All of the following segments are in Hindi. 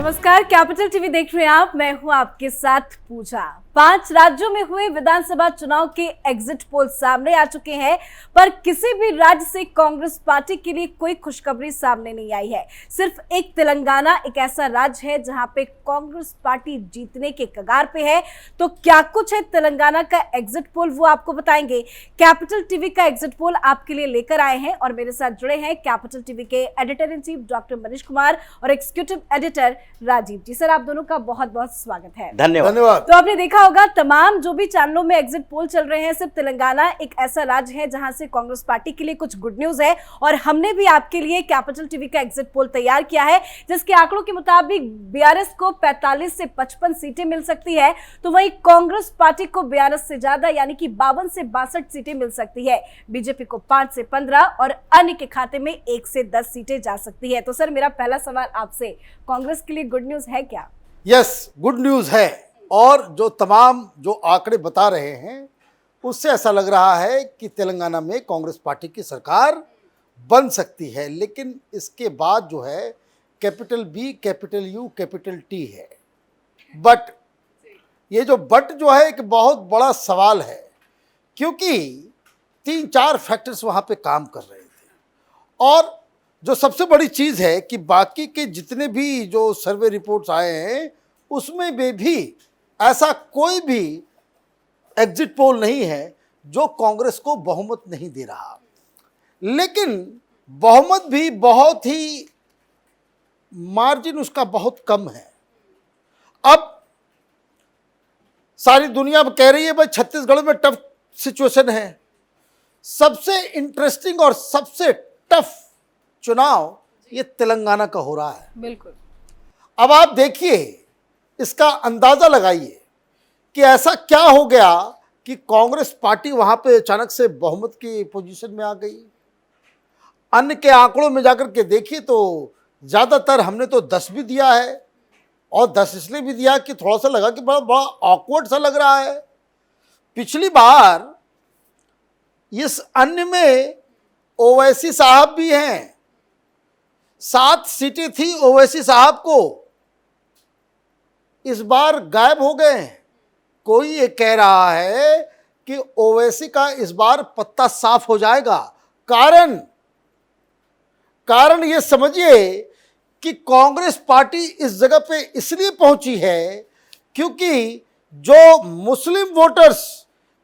नमस्कार, कैपिटल टीवी देख रहे हैं आप। मैं हूं आपके साथ पूजा। 5 राज्यों में हुए विधानसभा चुनाव के एग्जिट पोल सामने आ चुके हैं, पर किसी भी राज्य से कांग्रेस पार्टी के लिए कोई खुशखबरी सामने नहीं आई है। सिर्फ एक तेलंगाना एक ऐसा राज्य है जहां पे कांग्रेस पार्टी जीतने के कगार पे है। तो क्या कुछ है तेलंगाना का एग्जिट पोल, वो आपको बताएंगे। कैपिटल टीवी का एग्जिट पोल आपके लिए लेकर आए हैं और मेरे साथ जुड़े हैं कैपिटल टीवी के editor in chief doctor Manish Kumar और एग्जीक्यूटिव एडिटर राजीव जी। सर, आप दोनों का बहुत बहुत स्वागत है। धन्यवाद। तो आपने देखा होगा तमाम जो भी चैनलों में एग्जिट पोल चल रहे हैं, सिर्फ तेलंगाना एक ऐसा राज्य है जहां से कांग्रेस पार्टी के लिए कुछ गुड न्यूज है। और हमने भी आपके लिए कैपिटल टीवी का एग्जिट पोल तैयार किया है, जिसके आंकड़ों के मुताबिक बीआरएस को 45 से 55 सीटें मिल सकती है, तो वहीं कांग्रेस पार्टी को बीआरएस से ज्यादा यानी कि 52 से 62 सीटें मिल सकती है। बीजेपी को 5 से 15 और अन्य के खाते में 1 से 10 सीटें जा सकती है। तो सर, मेरा पहला सवाल आपसे, कांग्रेस के लिए गुड न्यूज है क्या? यस, गुड न्यूज है। और जो तमाम जो आंकड़े बता रहे हैं उससे ऐसा लग रहा है कि तेलंगाना में कांग्रेस पार्टी की सरकार बन सकती है। लेकिन इसके बाद जो है capital B, capital U, capital T है। बट ये जो बट जो है एक बहुत बड़ा सवाल है, क्योंकि 3-4 फैक्टर्स वहाँ पे काम कर रहे थे। और जो सबसे बड़ी चीज़ है कि बाकी के जितने भी जो सर्वे रिपोर्ट्स आए हैं उसमें भी ऐसा कोई भी एग्जिट पोल नहीं है जो कांग्रेस को बहुमत नहीं दे रहा। लेकिन बहुमत भी बहुत ही मार्जिन उसका बहुत कम है। अब सारी दुनिया कह रही है भाई छत्तीसगढ़ में टफ सिचुएशन है। सबसे इंटरेस्टिंग और सबसे टफ चुनाव ये तेलंगाना का हो रहा है। बिल्कुल। अब आप देखिए, इसका अंदाजा लगाइए कि ऐसा क्या हो गया कि कांग्रेस पार्टी वहां पे अचानक से बहुमत की पोजीशन में आ गई। अन्य के आंकड़ों में जाकर के देखिए तो ज्यादातर हमने तो 10 भी दिया है, और 10 इसलिए भी दिया कि थोड़ा सा लगा कि बड़ा बड़ा ऑकवर्ड सा लग रहा है। पिछली बार इस अन्य में ओवैसी साहब भी हैं, 7 सीटें थी ओवैसी साहब को, इस बार गायब हो गए। कोई ये कह रहा है कि ओवैसी का इस बार पत्ता साफ हो जाएगा। कारण ये समझिए कि कांग्रेस पार्टी इस जगह पे इसलिए पहुंची है क्योंकि जो मुस्लिम वोटर्स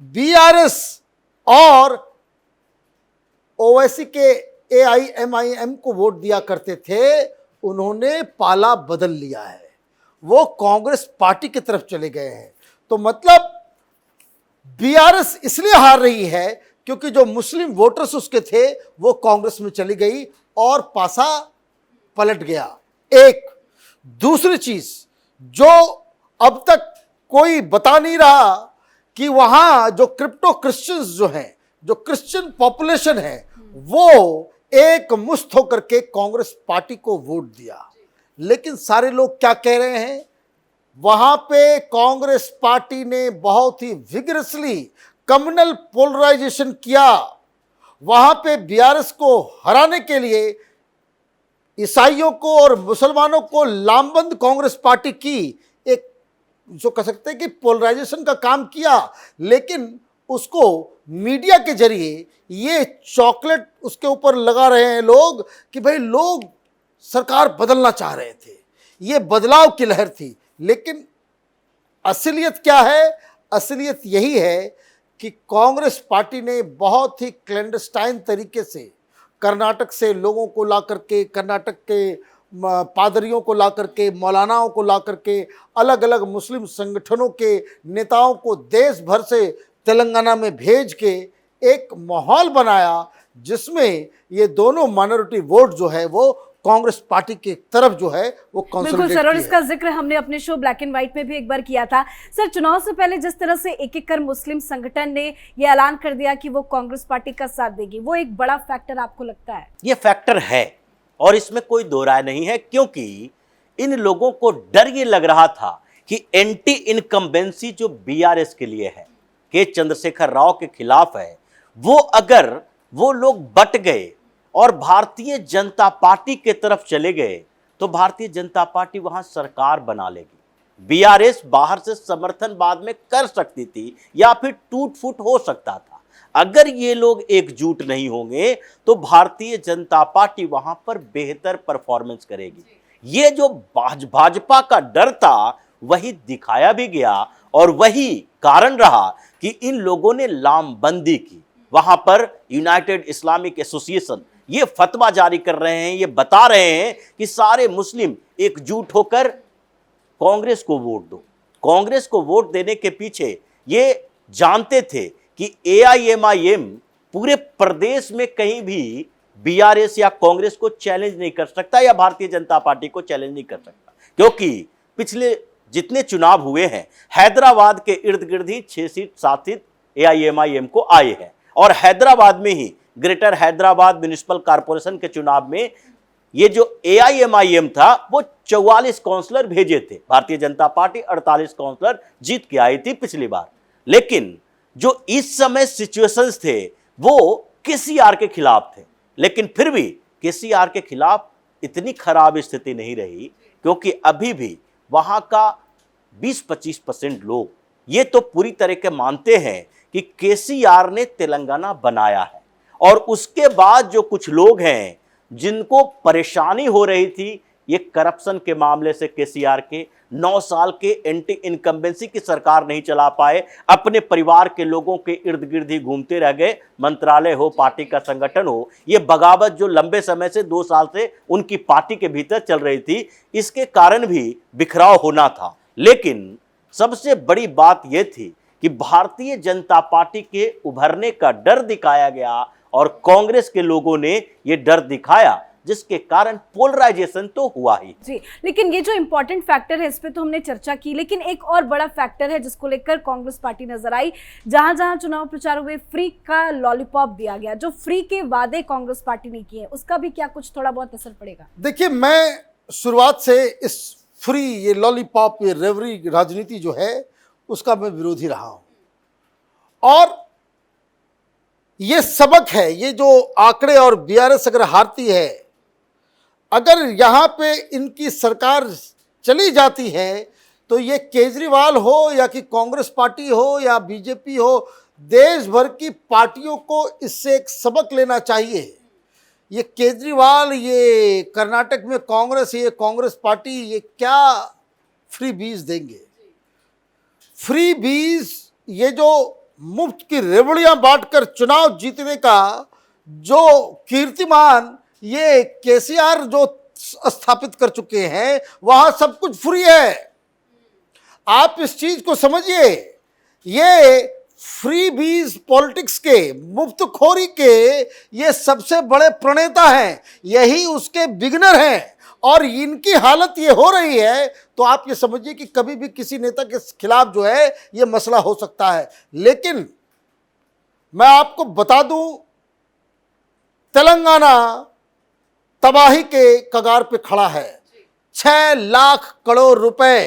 बीआरएस और ओवैसी के एआईएमआईएम को वोट दिया करते थे, उन्होंने पाला बदल लिया है, वो कांग्रेस पार्टी की तरफ चले गए हैं। तो मतलब बीआरएस इसलिए हार रही है क्योंकि जो मुस्लिम वोटर्स उसके थे वो कांग्रेस में चली गई और पासा पलट गया। एक दूसरी चीज जो अब तक कोई बता नहीं रहा कि वहां जो क्रिप्टो क्रिश्चियंस जो हैं, जो क्रिश्चियन पॉपुलेशन है, वो एक मुश्त होकर के कांग्रेस पार्टी को वोट दिया। लेकिन सारे लोग क्या कह रहे हैं, वहां पे कांग्रेस पार्टी ने बहुत ही विगरसली कम्युनल पोलराइजेशन किया। वहां पे बीआरएस को हराने के लिए ईसाइयों को और मुसलमानों को लामबंद कांग्रेस पार्टी की एक जो कह सकते हैं कि पोलराइजेशन का काम किया। लेकिन उसको मीडिया के जरिए ये चॉकलेट उसके ऊपर लगा रहे हैं लोग कि भाई लोग सरकार बदलना चाह रहे थे, ये बदलाव की लहर थी। लेकिन असलियत क्या है? असलियत यही है कि कांग्रेस पार्टी ने बहुत ही क्लैंडस्टाइन तरीके से कर्नाटक से लोगों को ला करके, कर्नाटक के पादरियों को ला करके, मौलानाओं को ला करके, अलग अलग मुस्लिम संगठनों के नेताओं को देश भर से तेलंगाना में भेज के एक माहौल बनाया जिसमें ये दोनों माइनॉरिटी वोट जो है वो कांग्रेस पार्टी की तरफ जो है वो बिल्कुल सर, और इसका जिक्र हमने अपने शो ब्लैक एंड व्हाइट में भी एक बार किया था। सर, चुनाव से पहले जिस तरह से एक एक कर मुस्लिम संगठन ने ये ऐलान कर दिया कि वो कांग्रेस पार्टी का साथ देगी, वो एक बड़ा फैक्टर आपको लगता है? ये फैक्टर है और इसमें कोई दो राय नहीं है, क्योंकि इन लोगों को डर ये लग रहा था कि एंटी इनकम्बेंसी जो बीआरएस के लिए है, के चंद्रशेखर राव के खिलाफ है, वो अगर वो लोग बट गए और भारतीय जनता पार्टी के तरफ चले गए तो भारतीय जनता पार्टी वहां सरकार बना लेगी। बीआरएस बाहर से समर्थन बाद में कर सकती थी या फिर टूट फूट हो सकता था। अगर ये लोग एकजुट नहीं होंगे तो भारतीय जनता पार्टी वहां पर बेहतर परफॉर्मेंस करेगी। ये जो भाजपा का डर था वही दिखाया भी गया और वही कारण रहा कि इन लोगों ने लामबंदी की। वहां पर यूनाइटेड इस्लामिक एसोसिएशन ये फतवा जारी कर रहे हैं, ये बता रहे हैं कि सारे मुस्लिम एकजुट होकर कांग्रेस को वोट दो। कांग्रेस को वोट देने के पीछे ये जानते थे कि एआईएमआईएम पूरे प्रदेश में कहीं भी बीआरएस या कांग्रेस को चैलेंज नहीं कर सकता या भारतीय जनता पार्टी को चैलेंज नहीं कर सकता, क्योंकि पिछले जितने चुनाव हुए हैं हैदराबाद के इर्द गिर्द ही 6 सीट 7 सीट एआईएमआईएम को आए हैं और हैदराबाद में ही ग्रेटर हैदराबाद म्युनिसिपल कॉर्पोरेशन के चुनाव में ये जो एआईएमआईएम था वो 44 काउंसलर भेजे थे। भारतीय जनता पार्टी 48 काउंसलर जीत के आई थी पिछली बार। लेकिन जो इस समय सिचुएशंस थे वो केसीआर के खिलाफ थे, लेकिन फिर भी केसीआर के खिलाफ इतनी खराब स्थिति नहीं रही, क्योंकि अभी भी वहां का 20-25% लोग ये तो पूरी तरह के मानते हैं कि केसीआर ने तेलंगाना बनाया है। और उसके बाद जो कुछ लोग हैं जिनको परेशानी हो रही थी ये करप्शन के मामले से, केसीआर के 9 साल के एंटी इनकम्बेंसी की सरकार नहीं चला पाए, अपने परिवार के लोगों के इर्द गिर्द ही घूमते रह गए, मंत्रालय हो, पार्टी का संगठन हो, ये बगावत जो लंबे समय से 2 साल से उनकी पार्टी के भीतर चल रही थी, इसके कारण भी बिखराव होना था। लेकिन सबसे बड़ी बात यह थी कि भारतीय जनता पार्टी के उभरने का डर दिखाया गया और कांग्रेस के लोगों ने यह डर दिखाया, जिसके कारण पोलराइजेशन तो हुआ ही। जी, लेकिन ये जो इंपॉर्टेंट फैक्टर है इस पे तो हमने चर्चा की, लेकिन एक और बड़ा फैक्टर है जिसको लेकर कांग्रेस पार्टी नजर आई। जहां जहां चुनाव प्रचार हुए फ्री का लॉलीपॉप दिया गया, जो फ्री के वादे कांग्रेस पार्टी ने किए, उसका भी क्या कुछ थोड़ा बहुत असर पड़ेगा? देखिए, मैं शुरुआत से इस फ्री, ये लॉलीपॉप, ये रेवरी राजनीति जो है उसका मैं विरोधी रहा हूं। और ये सबक है, ये जो आंकड़े, और बीआरएस अगर हारती है, अगर यहाँ पे इनकी सरकार चली जाती है तो ये केजरीवाल हो या कि कांग्रेस पार्टी हो या बीजेपी हो, देश भर की पार्टियों को इससे एक सबक लेना चाहिए। ये केजरीवाल, ये कर्नाटक में कांग्रेस, ये कांग्रेस पार्टी, ये क्या फ्री बीज देंगे? फ्री बीज, ये जो मुफ्त की रेवड़ियां बांटकर चुनाव जीतने का जो कीर्तिमान ये केसीआर जो स्थापित कर चुके हैं, वहां सब कुछ फ्री है। आप इस चीज को समझिए, ये फ्री बीज पॉलिटिक्स के, मुफ्तखोरी के ये सबसे बड़े प्रणेता हैं, यही उसके बिगिनर हैं। और इनकी हालत ये हो रही है तो आप ये समझिए कि कभी भी किसी नेता के खिलाफ जो है ये मसला हो सकता है। लेकिन मैं आपको बता दूं, तेलंगाना तबाही के कगार पे खड़ा है। 6 लाख करोड़ रुपए,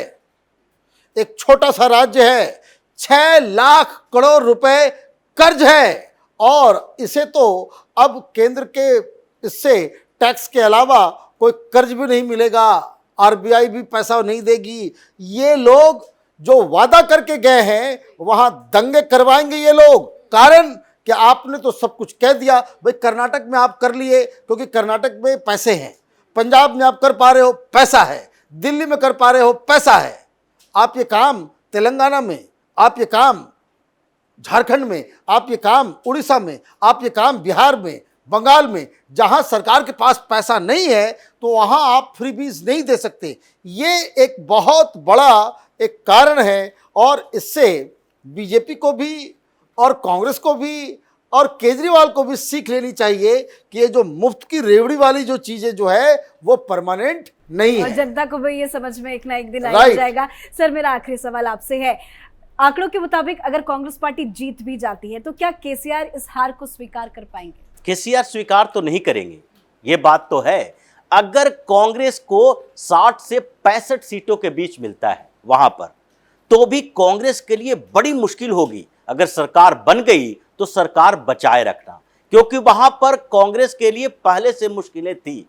एक छोटा सा राज्य है, 6 लाख करोड़ रुपए कर्ज है, और इसे तो अब केंद्र के इससे टैक्स के अलावा कोई कर्ज भी नहीं मिलेगा, आरबीआई भी पैसा नहीं देगी। ये लोग जो वादा करके गए हैं वहां दंगे करवाएंगे ये लोग, कारण कि आपने तो सब कुछ कह दिया। भाई कर्नाटक में आप कर लिए क्योंकि कर्नाटक में पैसे हैं, पंजाब में आप कर पा रहे हो, पैसा है, दिल्ली में कर पा रहे हो, पैसा है। आप ये काम तेलंगाना में, आप ये काम झारखंड में, आप ये काम उड़ीसा में, आप ये काम बिहार में, बंगाल में, जहां सरकार के पास पैसा नहीं है तो वहां आप फ्री बीज नहीं दे सकते। ये एक बहुत बड़ा एक कारण है, और इससे बीजेपी को भी और कांग्रेस को भी और केजरीवाल को भी सीख लेनी चाहिए कि ये जो मुफ्त की रेवड़ी वाली जो चीजें जो है वो परमानेंट नहीं है। और जनता को भी ये समझ में एक ना एक दिन आ जाएगा। सर, मेरा आखिरी सवाल आपसे है, आंकड़ों के मुताबिक अगर कांग्रेस पार्टी जीत भी जाती है तो क्या केसीआर इस हार को स्वीकार कर पाएंगे? केसीआर स्वीकार तो नहीं करेंगे, ये बात तो है। अगर कांग्रेस को 60 से 65 सीटों के बीच मिलता है वहां पर, तो भी कांग्रेस के लिए बड़ी मुश्किल होगी। अगर सरकार बन गई तो सरकार बचाए रखना, क्योंकि वहां पर कांग्रेस के लिए पहले से मुश्किलें थी।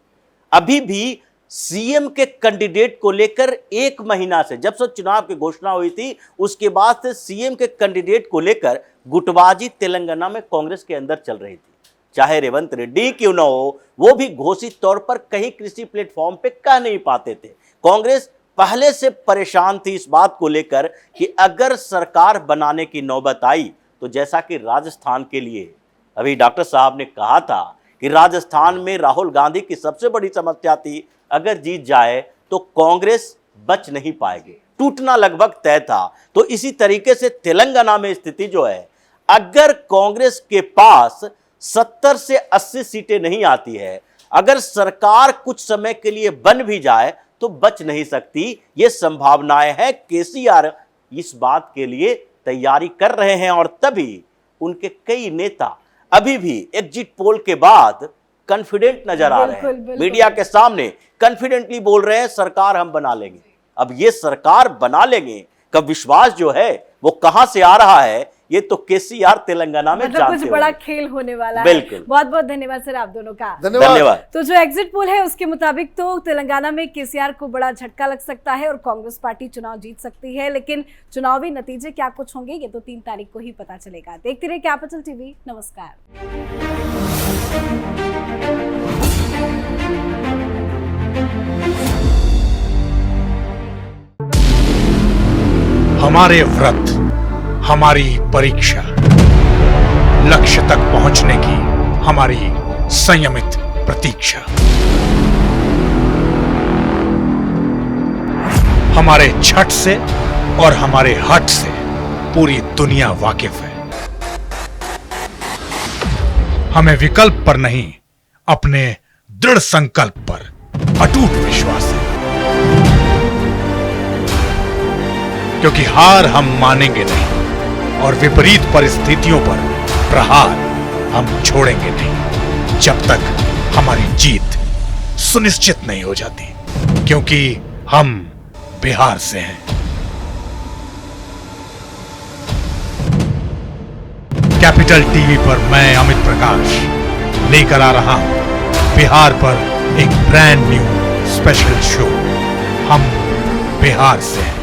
अभी भी सीएम के कैंडिडेट को लेकर एक महीना से, जब से चुनाव की घोषणा हुई थी उसके बाद से सीएम के कैंडिडेट को लेकर गुटबाजी तेलंगाना में कांग्रेस के अंदर चल रही थी। चाहे रेवंत रेड्डी क्यों ना हो, वो भी घोषित तौर पर कहीं किसी प्लेटफॉर्म पे कह नहीं पाते थे। कांग्रेस पहले से परेशान थी इस बात को लेकर कि अगर सरकार बनाने की नौबत आई तो जैसा कि राजस्थान के लिए अभी डॉक्टर साहब ने कहा था कि राजस्थान में राहुल गांधी की सबसे बड़ी समस्या थी, अगर जीत जाए तो कांग्रेस बच नहीं पाएगी, टूटना लगभग तय था। तो इसी तरीके से तेलंगाना में स्थिति जो है, अगर कांग्रेस के पास 70 से 80 सीटें नहीं आती है, अगर सरकार कुछ समय के लिए बन भी जाए तो बच नहीं सकती, ये संभावनाएं हैं। केसीआर इस बात के लिए तैयारी कर रहे हैं और तभी उनके कई नेता अभी भी एग्जिट पोल के बाद कॉन्फिडेंट नजर आ रहे हैं, मीडिया के सामने कॉन्फिडेंटली बोल रहे हैं सरकार हम बना लेंगे। अब ये सरकार बना लेंगे का विश्वास जो है वो कहां से आ रहा है, ये तो केसीआर तेलंगाना में जानते कुछ बड़ा खेल होने वाला है। बिल्कुल। बहुत बहुत धन्यवाद सर आप दोनों का। धन्यवाद। तो जो एग्जिट पोल है उसके मुताबिक तो तेलंगाना में केसीआर को बड़ा झटका लग सकता है और कांग्रेस पार्टी चुनाव जीत सकती है, लेकिन चुनावी नतीजे क्या कुछ होंगे ये तो 3 तारीख को ही पता चलेगा। देखते रहिए कैपिटल टीवी। नमस्कार। हमारे व्रत, हमारी परीक्षा, लक्ष्य तक पहुंचने की हमारी संयमित प्रतीक्षा। हमारे छठ से और हमारे हठ से पूरी दुनिया वाकिफ है। हमें विकल्प पर नहीं, अपने दृढ़ संकल्प पर अटूट विश्वास है, क्योंकि हार हम मानेंगे नहीं और विपरीत परिस्थितियों पर प्रहार हम छोड़ेंगे नहीं, जब तक हमारी जीत सुनिश्चित नहीं हो जाती, क्योंकि हम बिहार से हैं। कैपिटल टीवी पर मैं अमित प्रकाश लेकर आ रहा हूं बिहार पर एक ब्रांड न्यू स्पेशल शो, हम बिहार से हैं।